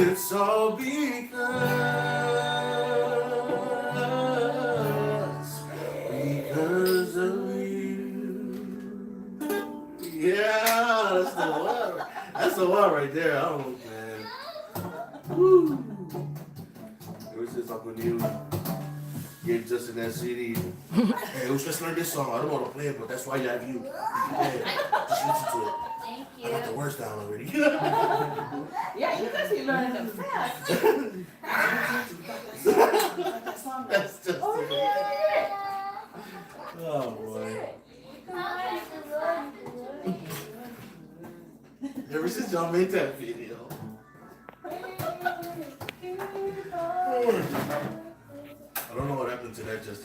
It's all because of you. Yeah, that's the one. That's the one right there. I don't know, man. Woo. Ever since Uncle Neil gave Justin that CD, hey, let's just learn this song. I don't know how to play it, but that's why you have you. Hey, just listen to it. Thank I got the you. words down already. Yeah, you guys be learning them fast. That's just Oh, yeah. oh boy. Ever since y'all made that video. I don't know what happened to that just